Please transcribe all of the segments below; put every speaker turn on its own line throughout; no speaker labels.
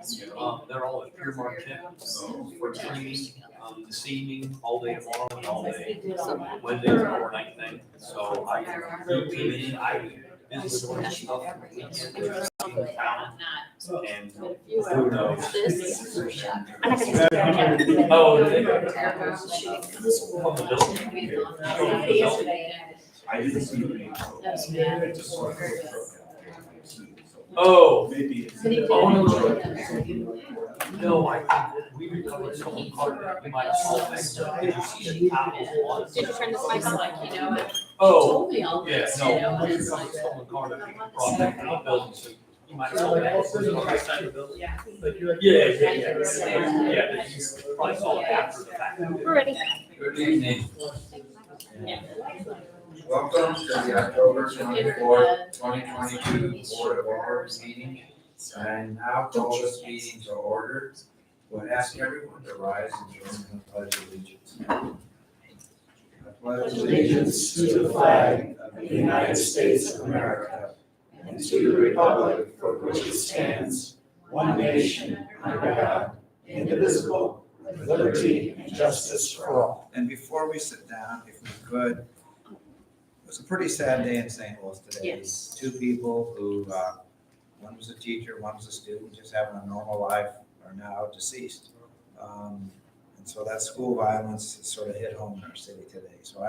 They're all at Pier Marquette, for training, this evening, all day tomorrow, and all day Wednesday, tomorrow night thing. So I flew in, I visited one of the stuff for the weekend, in town, and who knows? Oh, they from the building.
I didn't see you.
Oh,
Maybe.
oh, no. No, I think we recovered someone card that we might have sold next to. Did you see the towels?
Did you turn this mic on?
Oh, yeah, no, we recovered someone card that we brought back to the building, so you might have sold that. Was it on the side of the building? Yeah. Yeah, you probably saw it after the fact.
We're ready.
Good evening.
Welcome to the October 24th, 2022 Board of Aldermen meeting. And now call this meeting to order. We'll ask everyone to rise and join in the pledge of allegiance. I pledge
Allegiance to the flag of the United States of America and to the republic for which it stands, one nation, under God, indivisible, with liberty and justice for all.
And before we sit down, if we could, it was a pretty sad day in St. Louis today.
Yes.
Two people who, one was a teacher, one was a student, just having a normal life, are now deceased. And so that school violence has sort of hit home in our city today. So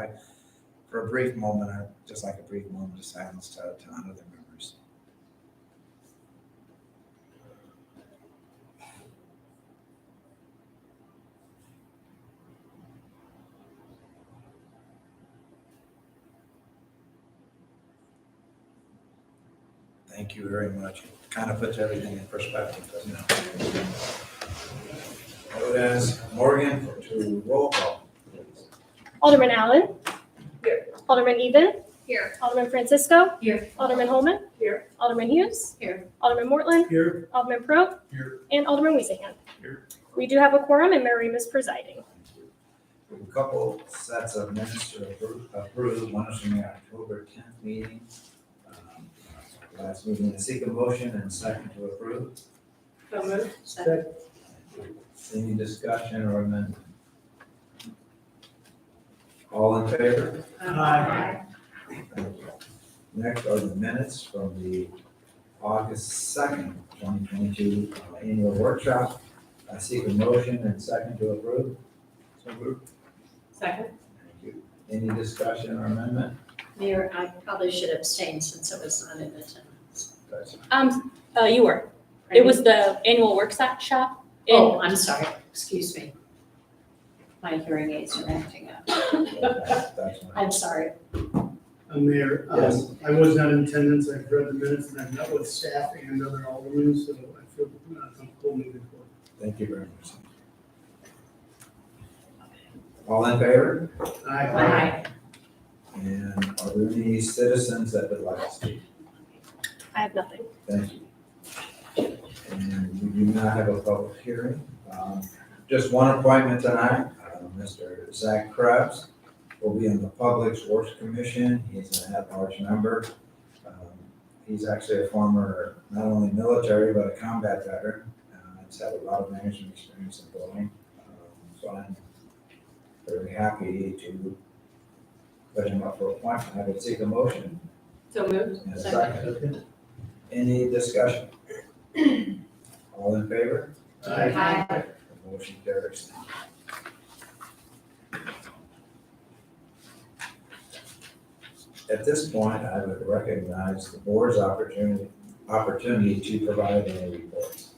for a brief moment, I'd just like a brief moment of silence to honor their memories. Thank you very much. It kind of puts everything in perspective, doesn't it? I would ask Morgan to roll call, please.
Alderman Allen. Here. Alderman Even.
Here.
Alderman Francisco.
Here.
Alderman Holman.
Here.
Alderman Hughes.
Here.
Alderman Mortland.
Here.
Alderman Pro.
Here.
And Alderman Weasingham.
Here.
We do have a quorum and Mary is presiding.
We have a couple sets of minutes to approve. One is from the October 10th meeting. Last meeting, to seek a motion and second to approve.
So moved.
Any discussion or amendment? All in favor?
Aye.
Thank you. Next are the minutes from the August 2nd, 2022 annual workshop. I seek a motion and second to approve.
So moved.
Second.
Thank you. Any discussion or amendment?
Mayor, I probably should abstain since it was not in attendance.
You were. It was the annual workshop.
Oh, I'm sorry. Excuse me. My hearing aids are acting up.
That's fine.
I'm sorry.
Mayor,
Yes.
I was not in attendance, I've read the minutes, and I've met with staff and other aldermen, so I feel comfortable moving forward.
Thank you very much. All in favor?
Aye.
And are there any citizens that would like to speak?
I have nothing.
Thank you. And we do not have a public hearing. Just one appointment tonight. Mr. Zach Krebs will be on the Public Works Commission. He's an at-large member. He's actually a former, not only military, but a combat veteran. He's had a lot of management experience in building. So I'm very happy to put him up for appointment. I would seek a motion.
So moved.
And a second. Any discussion? All in favor?
Aye.
The motion carries. At this point, I would recognize the board's opportunity to provide any reports.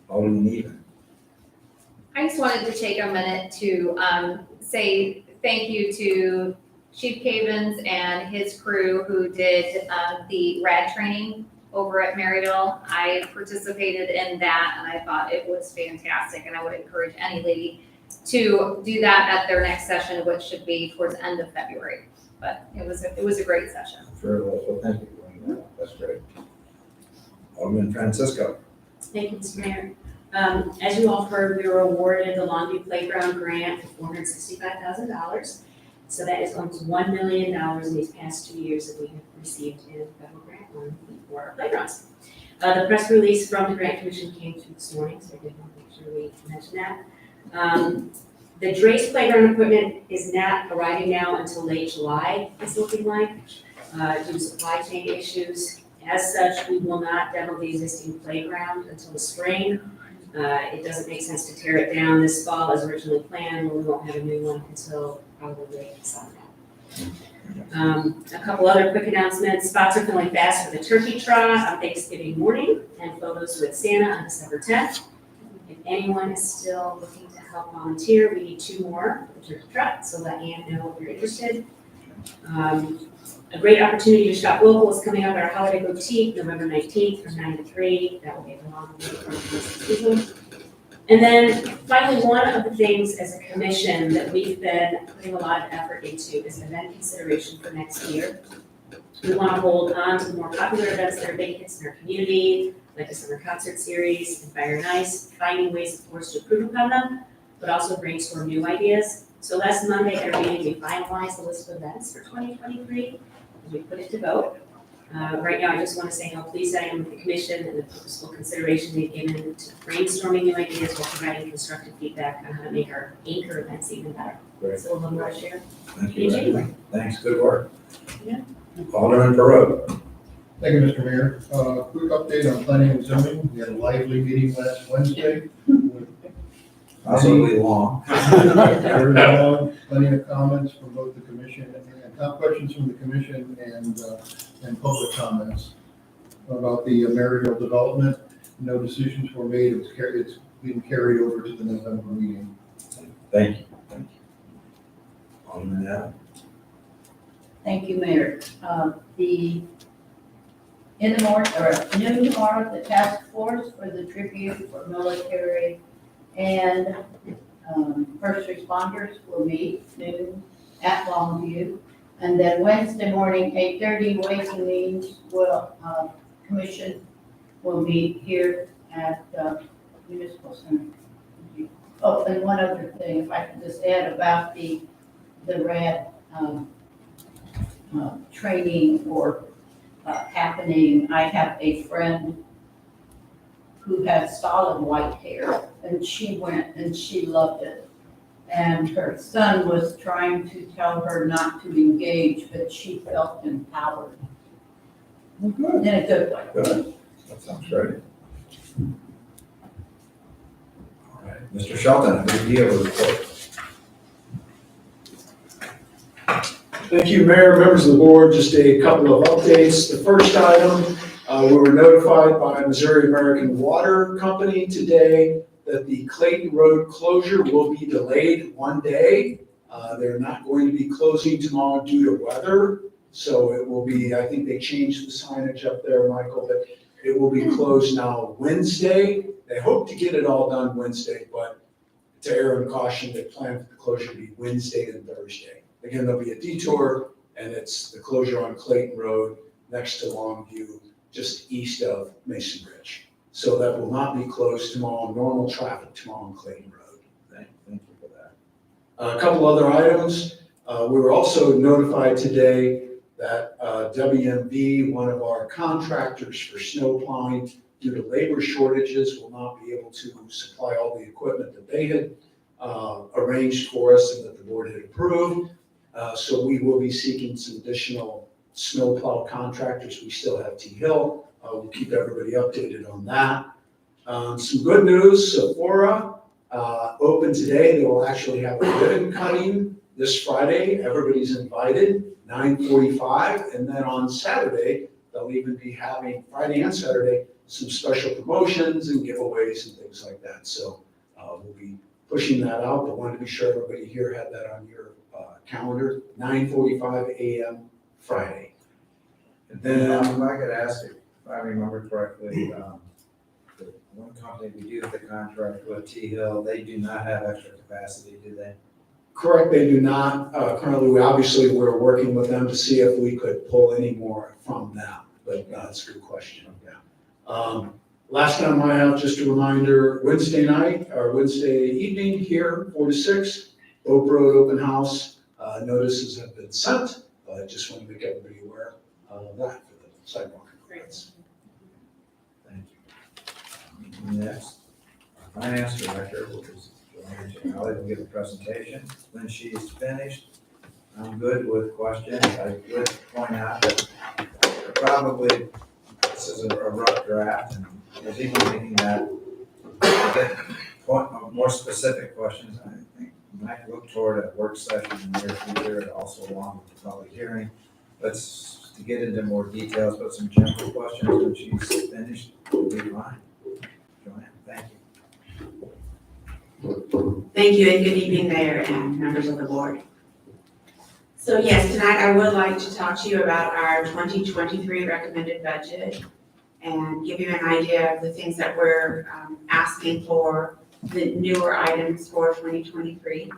Alderman Even.
I just wanted to take a minute to say thank you to Chief Cavens and his crew who did the RAD training over at Maryville. I participated in that and I thought it was fantastic, and I would encourage any lady to do that at their next session, which should be towards the end of February. But it was a great session.
Sure, well, thank you for doing that. That's great. Alderman Francisco.
Thank you, Mr. Mayor. As you all heard, we were awarded the Longview Playground Grant for $465,000
So that is almost $1 million in these past 2 years that we have received in federal grant money for our playgrounds. The press release from the Grant Commission came through this morning, so I did want to make sure we mention that. The Drace playground equipment is not arriving now until late July, it's looking like, due to supply chain issues. As such, we will not demo the existing playground until the spring. It doesn't make sense to tear it down this fall as originally planned, when we won't have a new one until probably late summer. A couple other quick announcements. Spots are filling fast for the turkey trot on Thanksgiving morning and photos with Santa on December 10th. If anyone is still looking to help volunteer, we need 2 more for the turkey trot, so let Ann know if you're interested. A great opportunity to shop local is coming up at our holiday boutique November 19th from 9 to 3. That will be a long week for the season. And then finally, one of the things as a commission that we've been putting a lot of effort into is event consideration for next year. We want to hold on to the more popular events that are big hits in our community, like the summer concert series and Fire and Ice, finding ways, of course, to improve upon them, but also brainstorm new ideas. So last Monday at our meeting, we finalized the list of events for 2023, and we put it to vote. Right now, I just want to say how pleased I am with the commission and the purposeful consideration they've given to brainstorming new ideas while providing constructive feedback on how to make our anchor events even better.
Great.
So a little more to share.
Thank you.
Thank you.
Randy. Thanks, good work.
Yeah.
Alderman Perot.
Thank you, Mr. Mayor. Quick update on planning and zoning. We had a lively meeting last Wednesday.
Possibly long.
Very long, plenty of comments from both the commission and top questions from the commission and public comments about the Maryville development. No decisions were made. It's been carried over to the November meeting.
Thank you. Thank you. Alderman Adam.
Thank you, Mayor. In the morning, or noon tomorrow, the task force for the tribute for military and first responders will meet noon at Longview. And then Wednesday morning, 8:30, Ways and Means Commission will meet here at Municipal Center. Oh, and one other thing, if I could just add about the RAD training or happening. I have a friend who has solid white hair, and she went and she loved it. And her son was trying to tell her not to engage, but she felt empowered.
Good.
In a good way.
Good. That sounds great. All right, Mr. Shelton, do you have a report?
Thank you, Mayor, members of the board. Just a couple of updates. The first item, we were notified by Missouri American Water Company today that the Clayton Road closure will be delayed 1 day. They're not going to be closing tomorrow due to weather. So it will be, I think they changed the signage up there, Michael, but it will be closed now Wednesday. They hope to get it all done Wednesday, but to err in caution, they plan for the closure to be Wednesday and Thursday. Again, there'll be a detour, and it's the closure on Clayton Road next to Longview, just east of Mason Ridge. So that will not be closed tomorrow, normal traffic tomorrow on Clayton Road.
Thank you for that.
A couple other items. We were also notified today that WMV, one of our contractors for snow plowing, due to labor shortages, will not be able to supply all the equipment that they had arranged for us and that the board had approved. So we will be seeking some additional snowplow contractors. We still have T Hill. We'll keep everybody updated on that. Some good news, Sephora open today. They will actually have a ribbon cutting this Friday. Everybody's invited, 9:45. And then on Saturday, they'll even be having, Friday and Saturday, some special promotions and giveaways and things like that. So we'll be pushing that out, but wanted to be sure everybody here had that on your calendar, 9:45 a.m. Friday. And then,
If I could ask, if I remember correctly, the one company we do the contract with, T Hill, they do not have extra capacity, do they?
correct, they do not. Currently, we're working with them to see if we could pull any more from them, but that's a good question, yeah. Last time I have, just a reminder, Wednesday night or Wednesday evening here, 4 to 6, Oak Road Open House. Notices have been sent, but I just want to make everybody aware of that for the sidewalk improvements.
Thank you. Next, our finance director, which is Joanne Jolly, will give a presentation. When she's finished, I'm good with questions. I would point out that probably this is a rough draft, and there's even thinking that to get more specific questions, I think might look toward a work session in the near future, and also along with the public hearing. Let's to get into more details, but some general questions when she's finished will be fine. Joanne, thank you.
Thank you, and good evening, Mayor and members of the board. So yes, tonight I would like to talk to you about our 2023 recommended budget and give you an idea of the things that we're asking for, the newer items for 2023.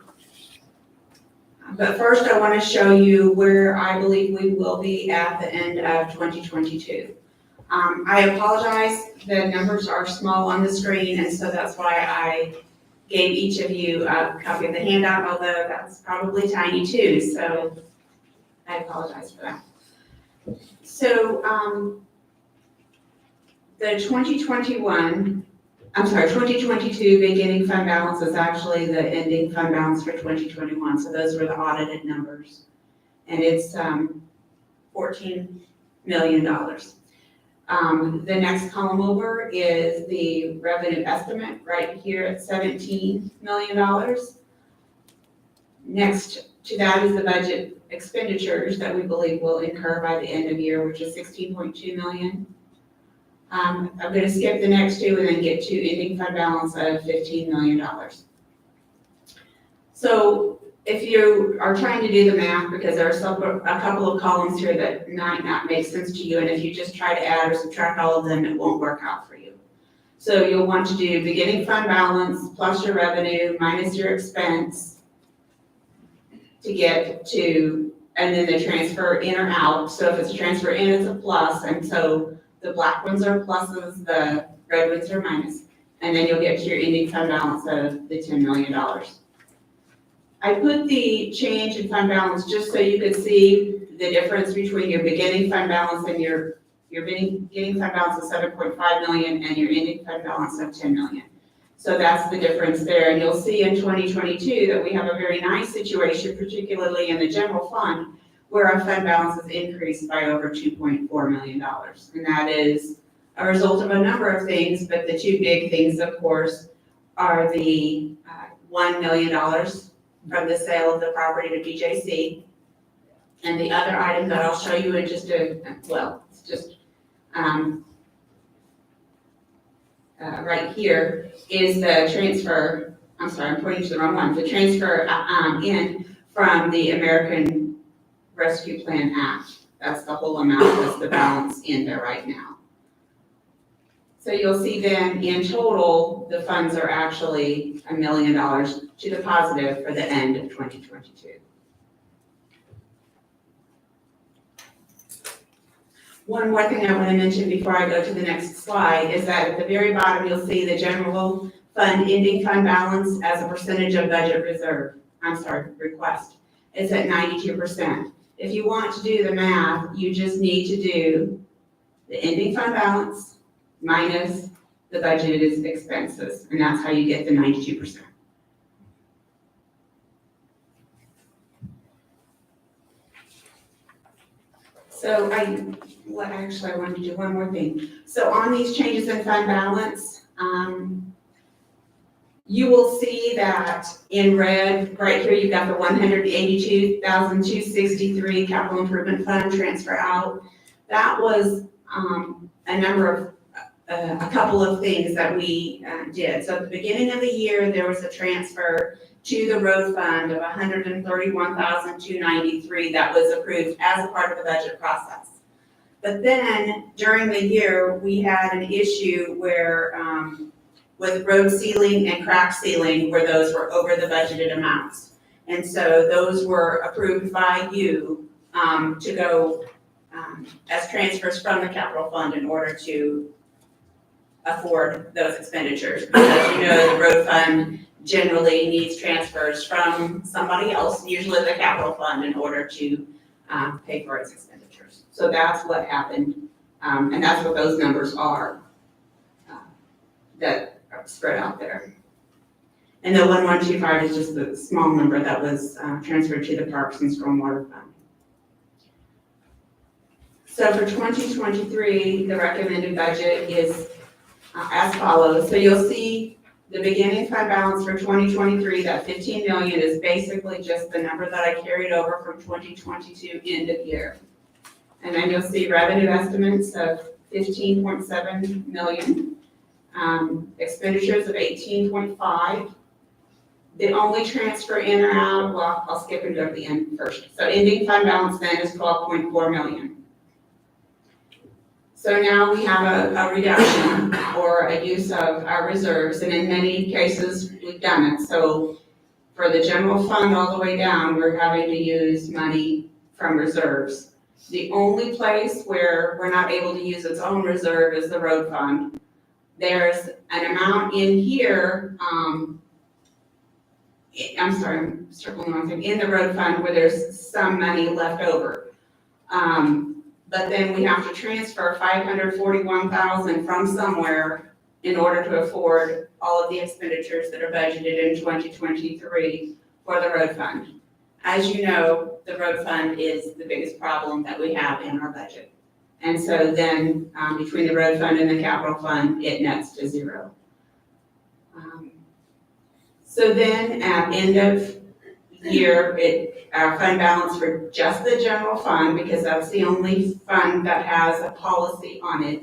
But first, I want to show you where I believe we will be at the end of 2022. I apologize, the numbers are small on the screen, and so that's why I gave each of you a copy of the handout, although that's probably tiny too, so I apologize for that. So the 2022 beginning fund balance is actually the ending fund balance for 2021, so those were the audited numbers. And it's $14 million. The next column over is the revenue estimate right here at $17 million. Next to that is the budget expenditures that we believe will incur by the end of year, which is $16.2 million. I'm going to skip the next two and then get to ending fund balance of $15 million. So if you are trying to do the math, because there are a couple of columns here that might not make sense to you, and if you just try to add or subtract all of them, it won't work out for you. So you'll want to do beginning fund balance plus your revenue minus your expense to get to, and then the transfer in or out. So if it's a transfer in, it's a plus, and so the black ones are pluses, the red ones are minus, and then you'll get to your ending fund balance of the $10 million. I put the change in fund balance just so you could see the difference between your beginning fund balance and your beginning fund balance of 7.5 million and your ending fund balance of 10 million. So that's the difference there. And you'll see in 2022 that we have a very nice situation, particularly in the general fund, where our fund balance has increased by over $2.4 million. And that is a result of a number of things, but the two big things, of course, are the $1 million from the sale of the property to BJC. And the other item that I'll show you in just right here is the transfer, I'm sorry, I'm pointing to the wrong one, the transfer in from the American Rescue Plan Act. That's the whole amount, that's the balance in there right now. So you'll see then in total, the funds are actually $1 million to the positive for the end of 2022. One more thing I want to mention before I go to the next slide is that at the very bottom, you'll see the general fund ending fund balance as a percentage of budget request. It's at 92%. If you want to do the math, you just need to do the ending fund balance minus the budgeted expenses, and that's how you get the 92%. So I wanted to do one more thing. So on these changes in fund balance, you will see that in red, right here, you've got the $182,263 capital improvement fund transfer out. That was a couple of things that we did. So at the beginning of the year, there was a transfer to the road fund of $131,293 that was approved as a part of the budget process. But then during the year, we had an issue where with road sealing and crack sealing, where those were over the budgeted amounts. And so those were approved by you to go as transfers from the capital fund in order to afford those expenditures. Because you know the road fund generally needs transfers from somebody else, usually the capital fund, in order to pay for its expenditures. So that's what happened, and that's what those numbers are that are spread out there. And the 1125 is just the small number that was transferred to the Parks and Stormwater Fund. So for 2023, the recommended budget is as follows. So you'll see the beginning fund balance for 2023, that 15 million is basically just the number that I carried over from 2022 end of year. And then you'll see revenue estimates of 15.7 million, expenditures of 18.5. The only transfer in or out, well, I'll skip and go to the end first. So ending fund balance then is 12.4 million. So now we have a reduction or a use of our reserves, and in many cases, we've done it. So for the general fund all the way down, we're having to use money from reserves. The only place where we're not able to use its own reserve is the road fund. There's an amount in here, I'm circling the wrong thing, in the road fund where there's some money left over. But then we have to transfer 541,000 from somewhere in order to afford all of the expenditures that are budgeted in 2023 for the road fund. As you know, the road fund is the biggest problem that we have in our budget. And so then between the road fund and the capital fund, it nets to zero. So then at end of year, our fund balance for just the general fund, because that's the only fund that has a policy on it,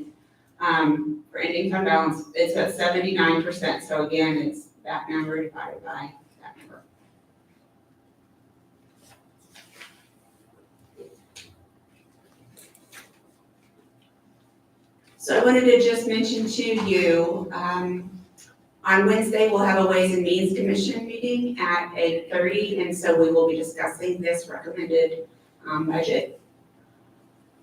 for ending fund balance, it's at 79%. So again, it's that number divided by that number. So I wanted to just mention to you, on Wednesday, we'll have a Ways and Means Commission meeting at 8:30, and so we will be discussing this recommended budget.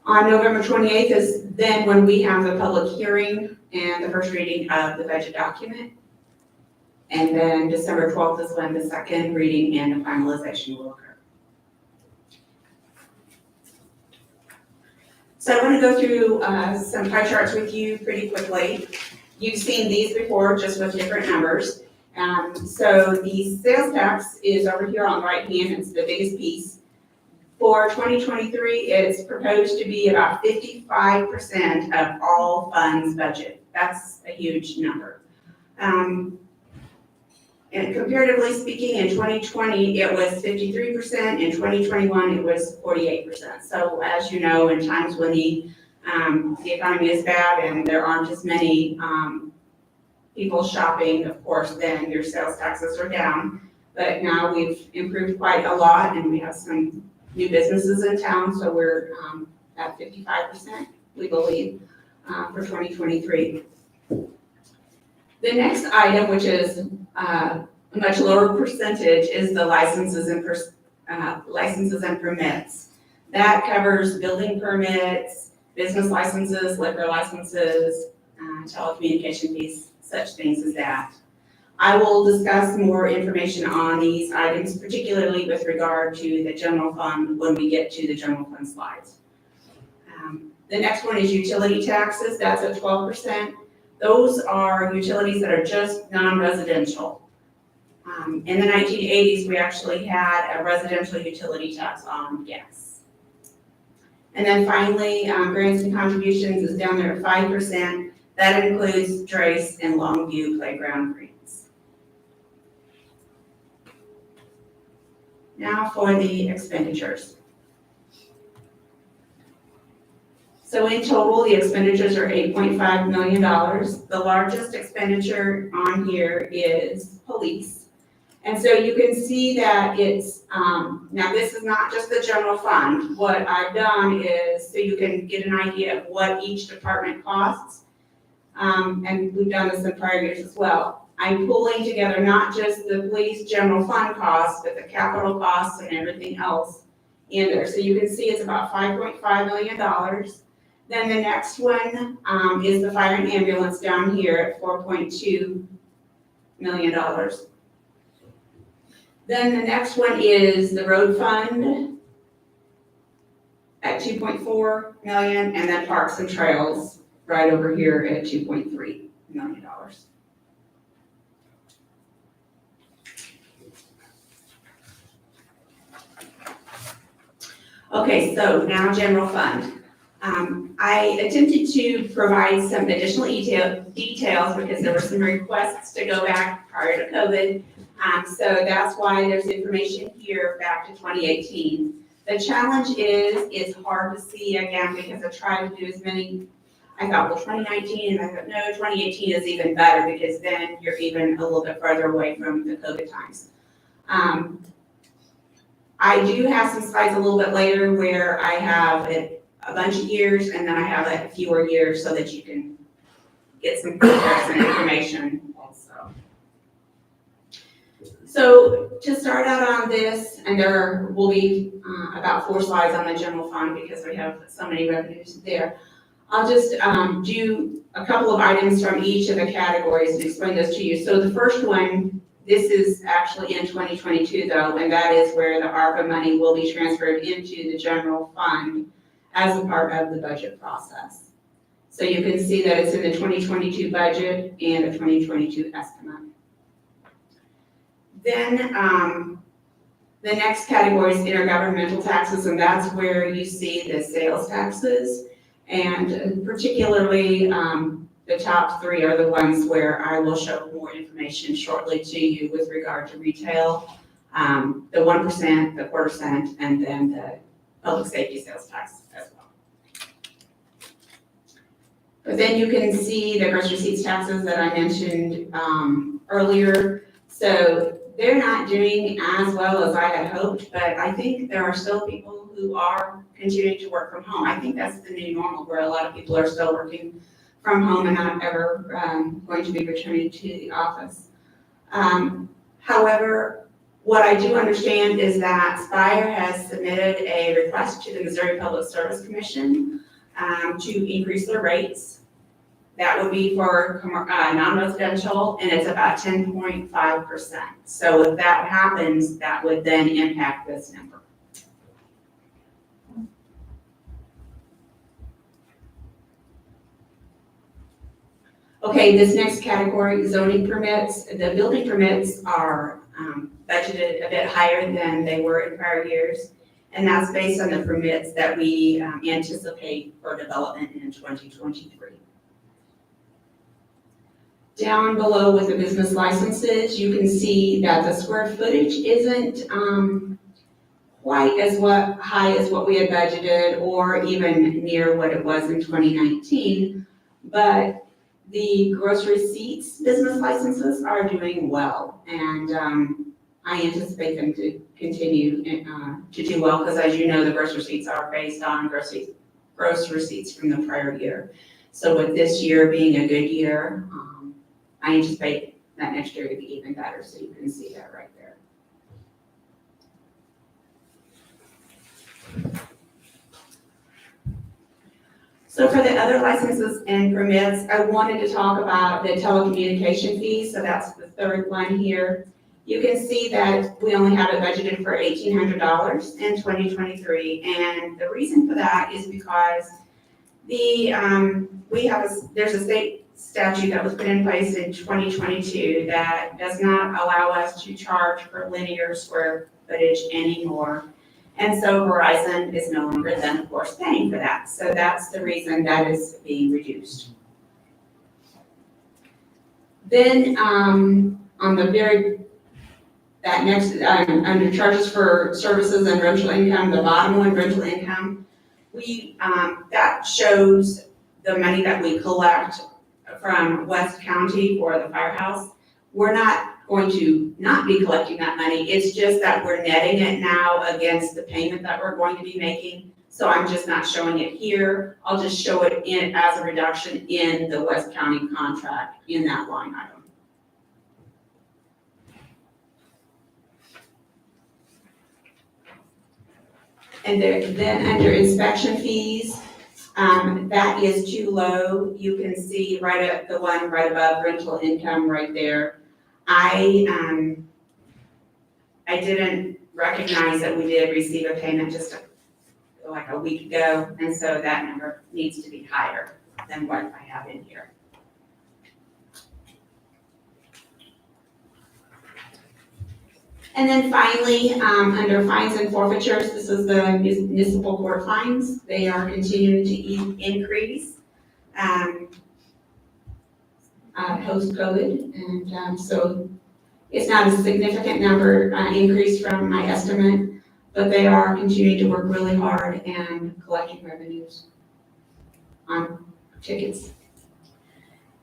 On November 28th is then when we have the public hearing and the first reading of the budget document. And then December 12th is when the second reading and the finalization will occur. So I want to go through some pie charts with you pretty quickly. You've seen these before, just with different numbers. So the sales tax is over here on the right hand, it's the biggest piece. For 2023, it's proposed to be about 55% of all funds budget. That's a huge number. And comparatively speaking, in 2020, it was 53%, in 2021, it was 48%. So as you know, in times when the economy is bad and there aren't as many people shopping, of course, then your sales taxes are down. But now we've improved quite a lot and we have some new businesses in town, so we're at 55%, we believe, for 2023. The next item, which is a much lower percentage, is the licenses and permits. That covers building permits, business licenses, liquor licenses, telecommunication fees, such things as that. I will discuss more information on these items, particularly with regard to the general fund when we get to the general fund slides. The next one is utility taxes. That's at 12%. Those are utilities that are just non-residential. In the 1980s, we actually had a residential utility tax on gas. And then finally, grants and contributions is down there at 5%. That includes Trace and Longview playground grants. Now for the expenditures. So in total, the expenditures are $8.5 million. The largest expenditure on here is police. And so you can see that it's, now this is not just the general fund. What I've done is, so you can get an idea of what each department costs. And we've done this in prior years as well. I'm pulling together not just the police general fund costs, but the capital costs and everything else in there. So you can see it's about $5.5 million. Then the next one is the fire and ambulance down here at $4.2 million. Then the next one is the road fund at 2.4 million, and then parks and trails right over here at $2.3 million. Okay, so now general fund. I attempted to provide some additional details because there were some requests to go back prior to COVID. So that's why there's information here back to 2018. The challenge is, it's hard to see again because I tried to do as many, I thought, well, 2019, and I thought, no, 2018 is even better because then you're even a little bit further away from the COVID times. I do have some slides a little bit later where I have a bunch of years and then I have like fewer years so that you can get some comparison information also. So to start out on this, and there will be about 4 slides on the general fund because we have so many revenues there. I'll just do a couple of items from each of the categories and explain those to you. So the first one, this is actually in 2022 though, and that is where the ARPA money will be transferred into the general fund as a part of the budget process. So you can see that it's in the 2022 budget and the 2022 estimate. Then the next category is intergovernmental taxes, and that's where you see the sales taxes. And particularly, the top 3 are the ones where I will show more information shortly to you with regard to retail, the 1%, the 1/4%, and then the public safety sales tax as well. But then you can see the gross receipts taxes that I mentioned earlier. So they're not doing as well as I had hoped, but I think there are still people who are continuing to work from home. I think that's the new normal, where a lot of people are still working from home and not ever going to be returning to the office. However, what I do understand is that Spire has submitted a request to the Missouri Public Service Commission to increase their rates. That would be for non-residential, and it's about 10.5%. So if that happens, that would then impact this number. Okay, this next category, zoning permits. The building permits are budgeted a bit higher than they were in prior years, and that's based on the permits that we anticipate for development in 2023. Down below with the business licenses, you can see that the square footage isn't quite as high as what we had budgeted or even near what it was in 2019, but the gross receipts business licenses are doing well, and I anticipate them to continue to do well because, as you know, the gross receipts are based on gross receipts from the prior year. So with this year being a good year, I anticipate that next year to be even better, so you can see that right there. So for the other licenses and permits, I wanted to talk about the telecommunication fees, so that's the 3rd one here. You can see that we only have it budgeted for $1,800 in 2023, and the reason for that is because there's a state statute that was put in place in 2022 that does not allow us to charge for linear square footage anymore. And so Verizon is no longer then, of course, paying for that. So that's the reason that is being reduced. Then on the under charges for services and rental income, the bottom one, rental income, that shows the money that we collect from West County for the firehouse. We're not going to not be collecting that money. It's just that we're netting it now against the payment that we're going to be making. So I'm just not showing it here. I'll just show it as a reduction in the West County contract in that line item. And then under inspection fees, that is too low. You can see the one right above rental income right there. I I didn't recognize that we did receive a payment just like a week ago, and so that number needs to be higher than what I have in here. And then finally, under fines and forfeitures, this is the municipal court fines. They are continuing to increase post-COVID, and so it's not a significant number increase from my estimate, but they are continuing to work really hard and collecting revenues on tickets.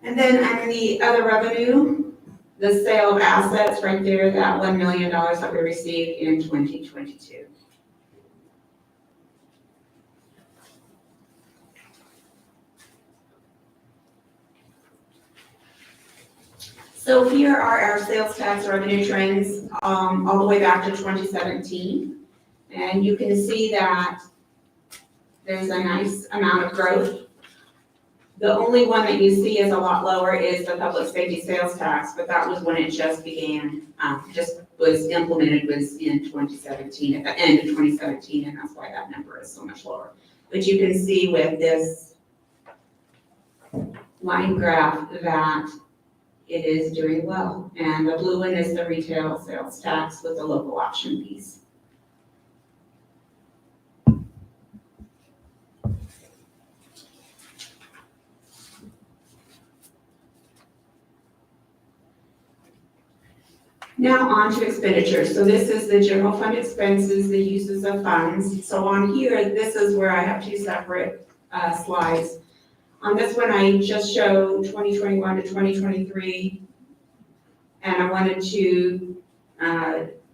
And then under the other revenue, the sale of assets right there, that $1 million that we received in 2022. So here are our sales tax revenue trends all the way back to 2017. And you can see that there's a nice amount of growth. The only one that you see is a lot lower is the public safety sales tax, but that was when it just began, just was implemented was in 2017, at the end of 2017, and that's why that number is so much lower. But you can see with this line graph that it is doing well. And the blue one is the retail sales tax with the local option piece. Now on to expenditures. So this is the general fund expenses, the uses of funds. So on here, this is where I have two separate slides. On this one, I just show 2021 to 2023, and I wanted to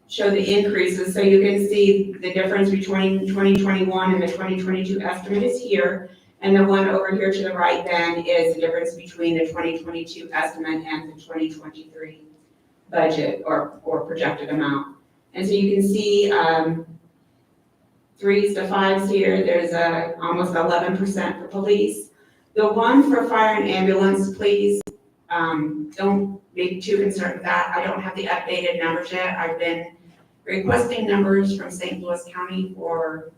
show the increases so you can see the difference between 2021 and the 2022 estimate is here. And the one over here to the right then is the difference between the 2022 estimate and the 2023 budget or projected amount. And so you can see 3s to 5s here. There's almost 11% for police. The one for fire and ambulance, please don't be too concerned with that. I don't have the updated numbers yet. I've been requesting numbers from St. Louis County for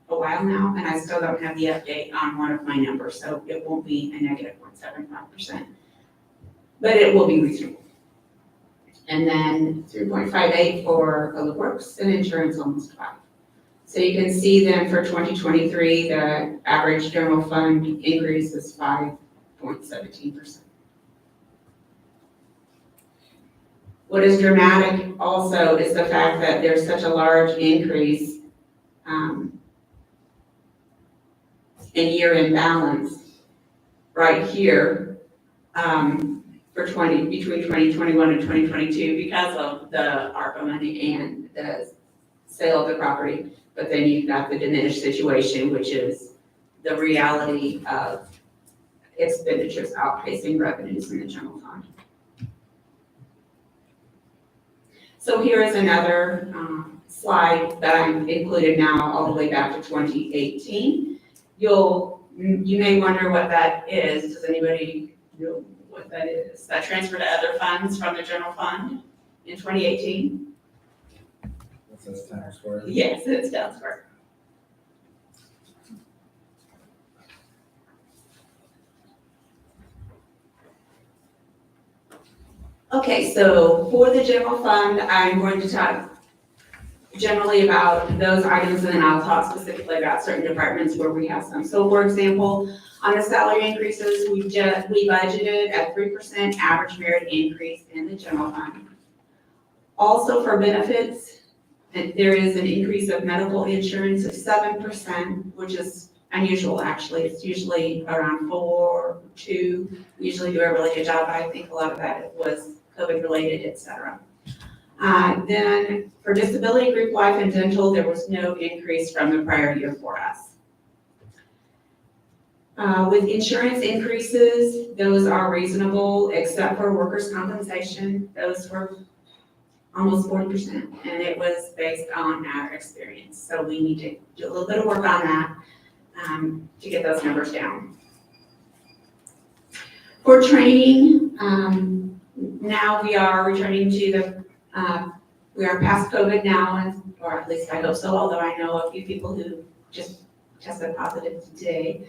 a while now, and I still don't have the update on one of my numbers, so it won't be a negative 0.75%, but it will be reasonable. And then 3.58 for public works and insurance almost 5. So you can see then for 2023, the average general fund increase is 5.17%. What is dramatic also is the fact that there's such a large increase in year-end balance right here for between 2021 and 2022 because of the ARPA money and the sale of the property. But then you've got the diminished situation, which is the reality of expenditures outpacing revenues in the general fund. So here is another slide that I've included now all the way back to 2018. You may wonder what that is. Does anybody know what that is? That transfer to other funds from the general fund in 2018?
It says town square.
Yes, it's town square. Okay, so for the general fund, I'm going to talk generally about those items, and then I'll talk specifically about certain departments where we have some. So for example, on the salary increases, we budgeted a 3% average merit increase in the general fund. Also for benefits, there is an increase of medical insurance of 7%, which is unusual actually. It's usually around 4, 2. We usually do a really good job. I think a lot of that was COVID related, et cetera. Then for disability, group life, and dental, there was no increase from the prior year for us. With insurance increases, those are reasonable except for workers' compensation. Those were almost 40%, and it was based on our experience. So we need to do a little bit of work on that to get those numbers down. For training, now we are returning to the We are past COVID now, and, or at least I hope so, although I know a few people who just tested positive today.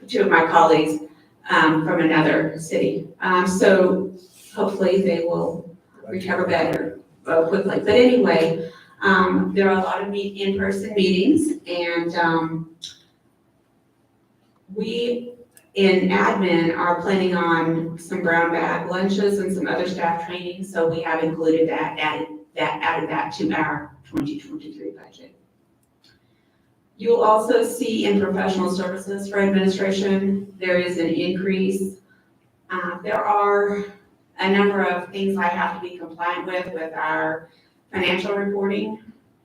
Two of my colleagues from another city. So hopefully they will recover better quickly. But anyway, there are a lot of in-person meetings, and we in admin are planning on some brown bag lunches and some other staff training, so we have included that, added that to our 2023 budget. You'll also see in professional services for administration, there is an increase. There are a number of things I have to be compliant with our financial reporting.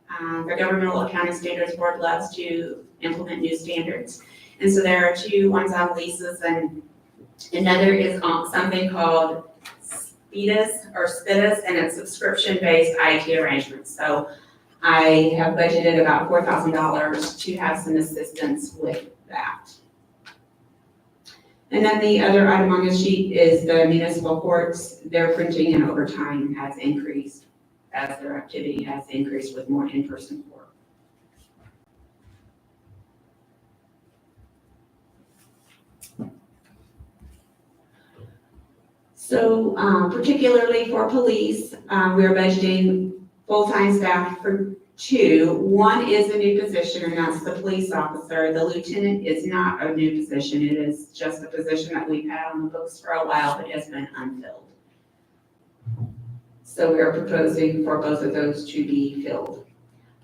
The Governmental Accounting Standards Board loves to implement new standards. And so there are two, one's on leases and another is on something called SPIDIS, and it's subscription-based IT arrangements. So I have budgeted about $4,000 to have some assistance with that. And then the other item on the sheet is the municipal courts. Their printing and overtime has increased as their activity has increased with more in-person work. So particularly for police, we're budgeting full-time staff for two. One is a new position, and that's the police officer. The lieutenant is not a new position. It is just a position that we've had on the books for a while, but has been unfilled. So we are proposing for both of those to be filled.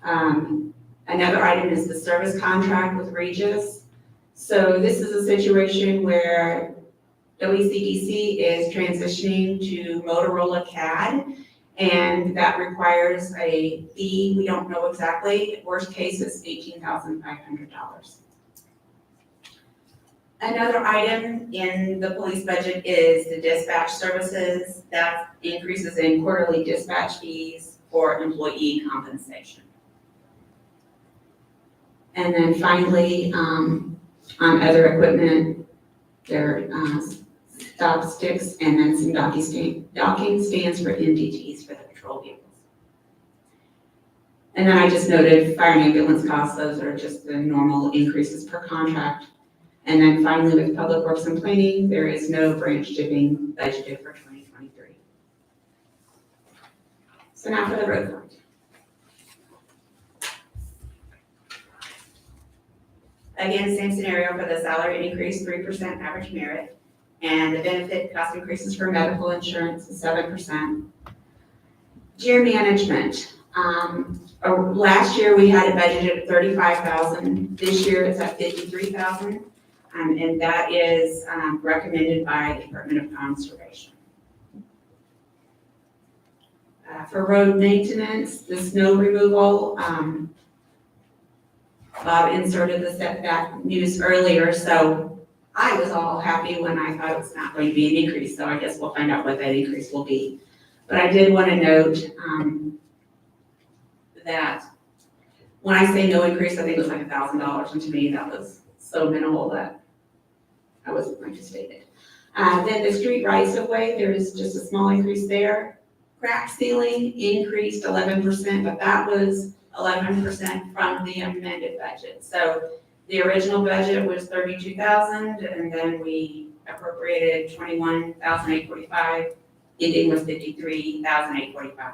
Another item is the service contract with Regis. So this is a situation where WCDC is transitioning to Motorola CAD, and that requires a fee. We don't know exactly. Worst case is $18,500. Another item in the police budget is the dispatch services. That increases in quarterly dispatch fees for employee compensation. And then finally, on other equipment, there are stop sticks and then some docking stands for MDTs for the patrol vehicles. And then I just noted fire and ambulance costs. Those are just the normal increases per contract. And then finally, with public works and planning, there is no branch shipping budgeted for 2023. So now for the road fund. Again, same scenario for the salary increase, 3% average merit, and the benefit cost increases for medical insurance is 7%. Gear management. Last year we had it budgeted at $35,000. This year it's at $53,000. And that is recommended by the Department of Conservation. For road maintenance, the snow removal, Bob inserted the setback news earlier, so I was all happy when I thought it was not going to be an increase, so I guess we'll find out what that increase will be. But I did want to note that when I say no increase, I think it was like $1,000, and to me that was so minimal that I wasn't going to state it. Then the street rights of way, there is just a small increase there. Crack ceiling increased 11%, but that was 11% from the amended budget. So the original budget was $32,000, and then we appropriated $21,845, ending with $53,845.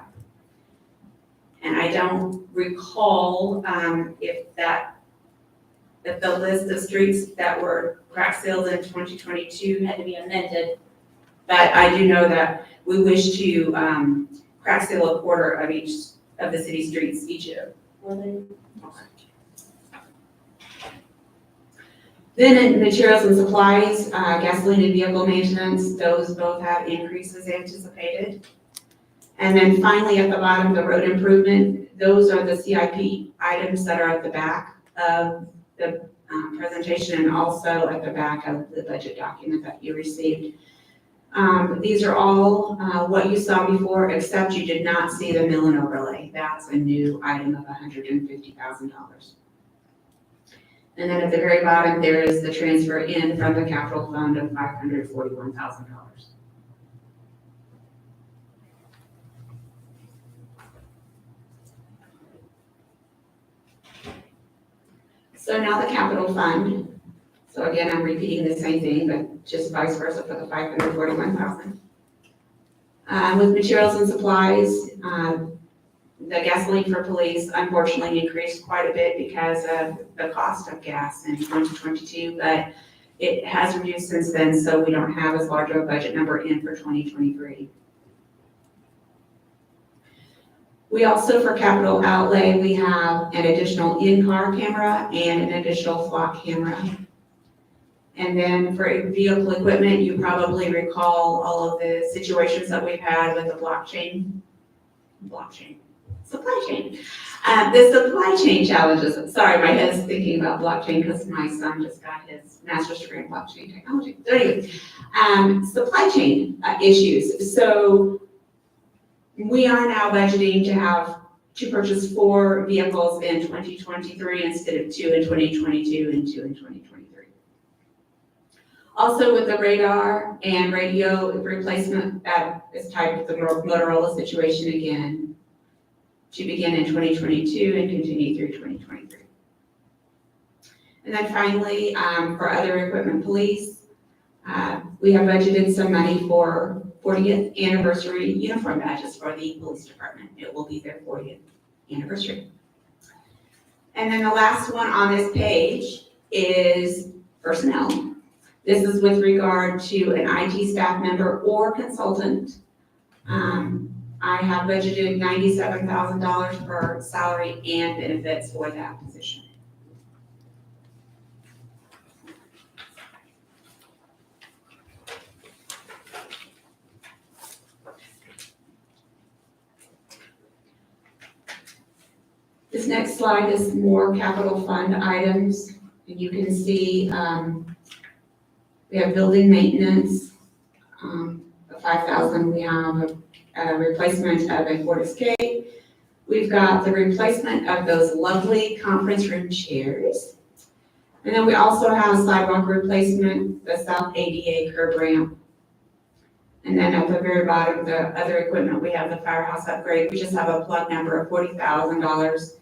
And I don't recall if the list of streets that were crack sealed in 2022 had to be amended, but I do know that we wish to crack seal a quarter of each of the city streets each year. Okay. Then in materials and supplies, gasoline and vehicle maintenance, those both have increases anticipated. And then finally at the bottom, the road improvement, those are the CIP items that are at the back of the presentation and also at the back of the budget document that you received. These are all what you saw before, except you did not see the mill and overlay. That's a new item of $150,000. And then at the very bottom, there is the transfer in from the capital fund of $541,000. So now the capital fund. So again, I'm repeating the same thing, but just vice versa for the 541,000. With materials and supplies, the gasoline for police unfortunately increased quite a bit because of the cost of gas in 2022, but it has reduced since then, so we don't have as large of a budget number in for 2023. We also, for capital outlay, we have an additional in-car camera and an additional flock camera. And then for vehicle equipment, you probably recall all of the situations that we've had with the supply chain. The supply chain challenges. Sorry, my head's thinking about blockchain because my son just got his master's degree in blockchain technology. So anyway, supply chain issues. So we are now budgeting to purchase 4 vehicles in 2023 instead of 2 in 2022 and 2 in 2023. Also with the radar and radio replacement, that is tied with the Motorola situation again, to begin in 2022 and continue through 2023. And then finally, for other equipment police, we have budgeted some money for 40th anniversary uniform badges for the police department. It will be their 40th anniversary. And then the last one on this page is personnel. This is with regard to an IT staff member or consultant. I have budgeted $97,000 for salary and benefits for that position. This next slide is more capital fund items. And you can see we have building maintenance, of $5,000. We have a replacement of a Ford Escape. We've got the replacement of those lovely conference room chairs. And then we also have sidewalk replacement, the South ADA curb ramp. And then at the very bottom, the other equipment, we have the firehouse upgrade. We just have a plug number of $40,000.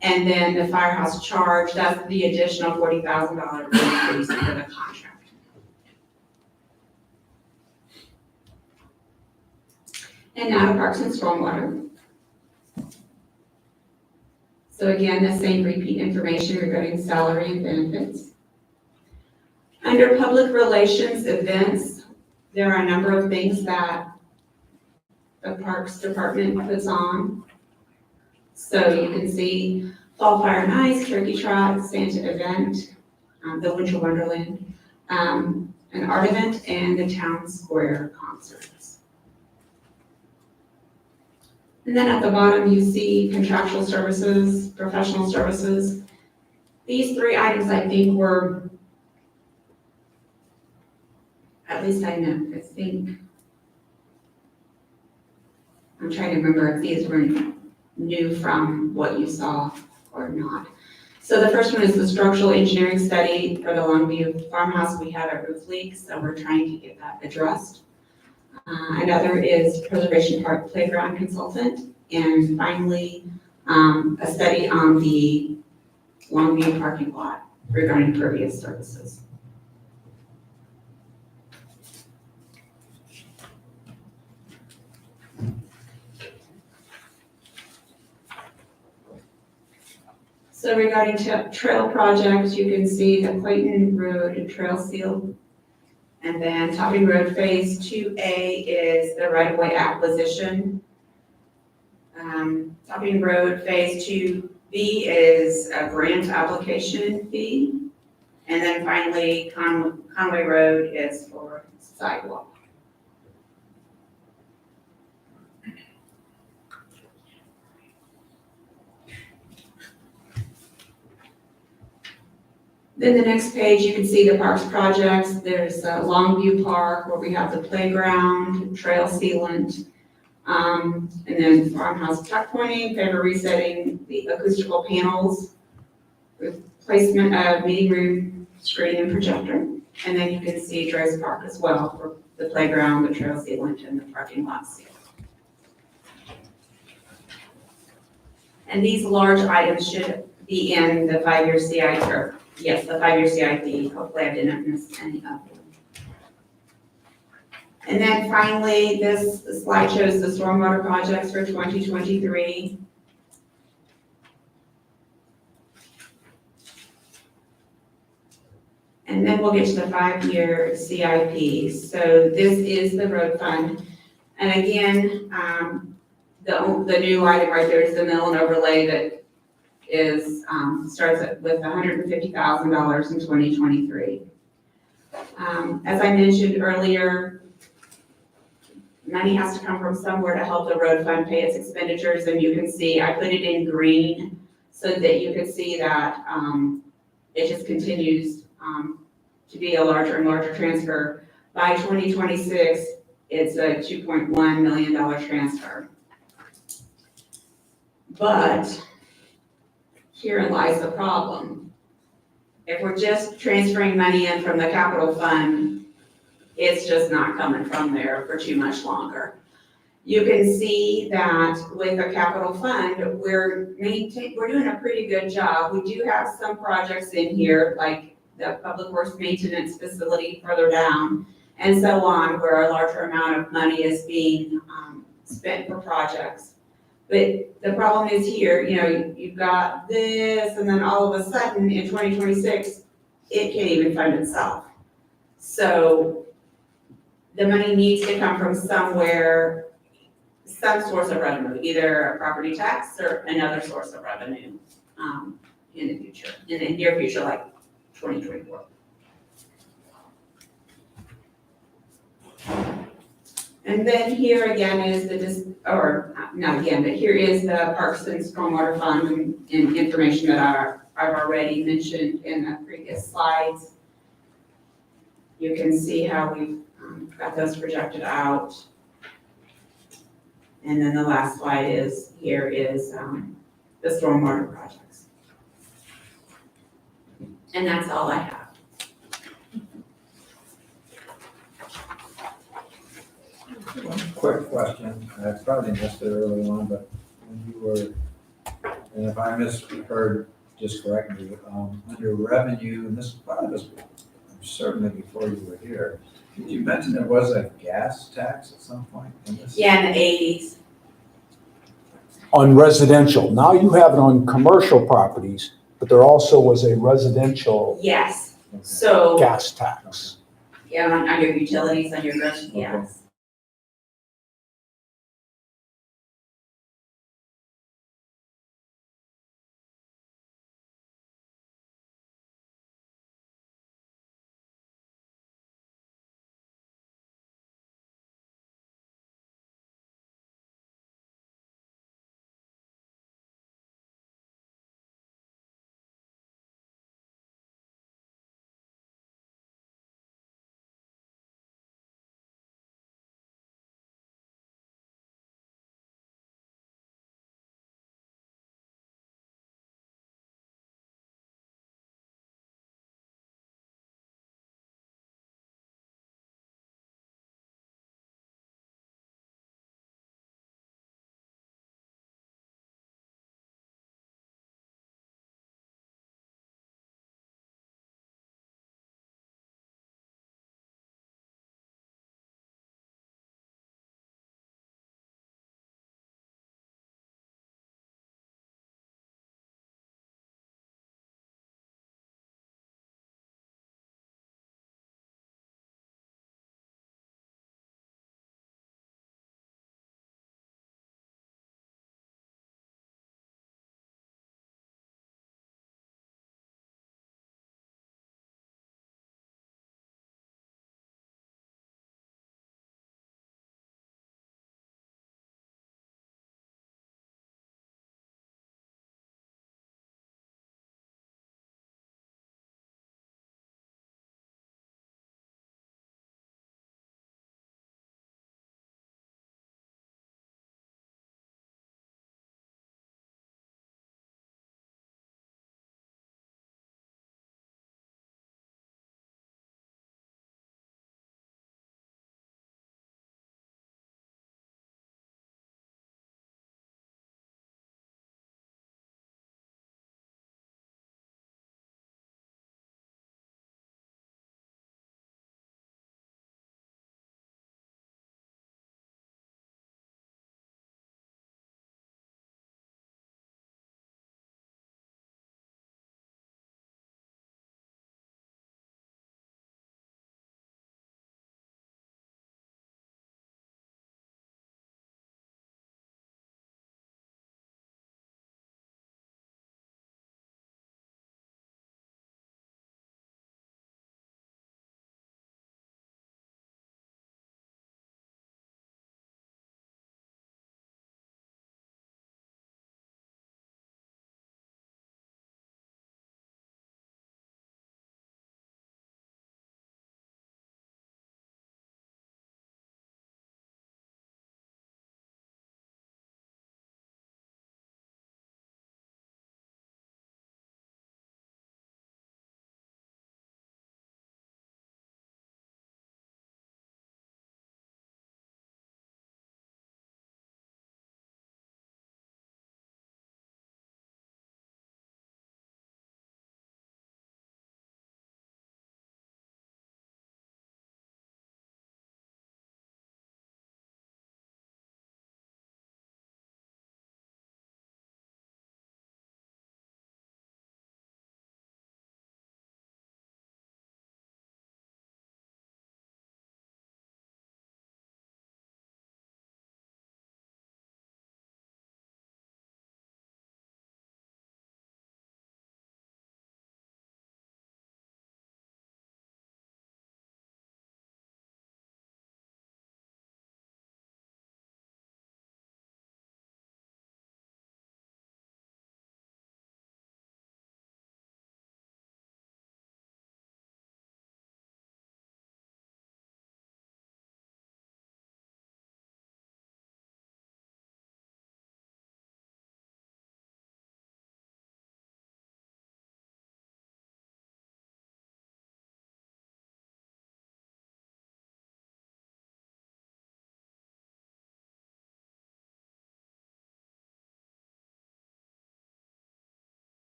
And then the firehouse charge, that's the additional $40,000 increase for the contract. And now to Parks and Stormwater. So again, the same repeat information regarding salary and benefits. Under public relations events, there are a number of things that the Parks Department puts on. So you can see Fall Fire and Ice, Turkey Trot, Santa event, the Winter Wonderland, an art event, and the Town Square concerts. And then at the bottom, you see contractual services, professional services. These 3 items, I think, were, at least I think, I'm trying to remember if these were new from what you saw or not. So the first one is the structural engineering study for the Longview farmhouse. We had a roof leak, so we're trying to get that addressed. Another is Preservation Park Playground Consultant. And finally, a study on the Longview parking lot regarding pervious services. So regarding trail projects, you can see the Clayton Road Trail Seal. And then Topping Road Phase 2A is the right-of-way acquisition. Topping Road Phase 2B is a grant application fee. And then finally, Conway Road is for sidewalk. Then the next page, you can see the parks projects. There's Longview Park where we have the playground, trail sealant, and then farmhouse tuck pointing, paver resetting, the acoustical panels, replacement of meeting room screen and projector. And then you can see Dress Park as well for the playground, the trail sealant, and the parking lot seal. And these large items should be in the 5-year CIP, or, yes, the 5-year CIP. Hopefully I didn't miss any of them. And then finally, this slide shows the stormwater projects for 2023. And then we'll get to the 5-year CIP. So this is the road fund. And again, the new item right there is the mill and overlay that is, starts with $150,000 in 2023. As I mentioned earlier, money has to come from somewhere to help the road fund pay its expenditures, and you can see, I put it in green so that you could see that it just continues to be a larger and larger transfer. By 2026, it's a $2.1 million transfer. But herein lies the problem. If we're just transferring money in from the capital fund, it's just not coming from there for too much longer. You can see that with the capital fund, we're doing a pretty good job. We do have some projects in here, like the public works maintenance facility further down, and so on, where a larger amount of money is being spent for projects. But the problem is here, you've got this, and then all of a sudden in 2026, it can't even fund itself. So the money needs to come from somewhere, some source of revenue, either a property tax or another source of revenue in the future, in the near future, like 2024. And then here again is here is the Parks and Stormwater Fund and information that I've already mentioned in the previous slides. You can see how we've got those projected out. And then the last slide is the stormwater projects. And that's all I have.
One quick question, I probably missed it early on, but when you were, and if I misheard, just correct me, under revenue, and this probably was certainly before you were here, did you mention there was a gas tax at some point in this?
Yeah, in the 80s.
On residential. Now you have it on commercial properties, but there also was a residential
Yes.
Okay.
So,
gas tax.
yeah, on your utilities, on your grocery, yes.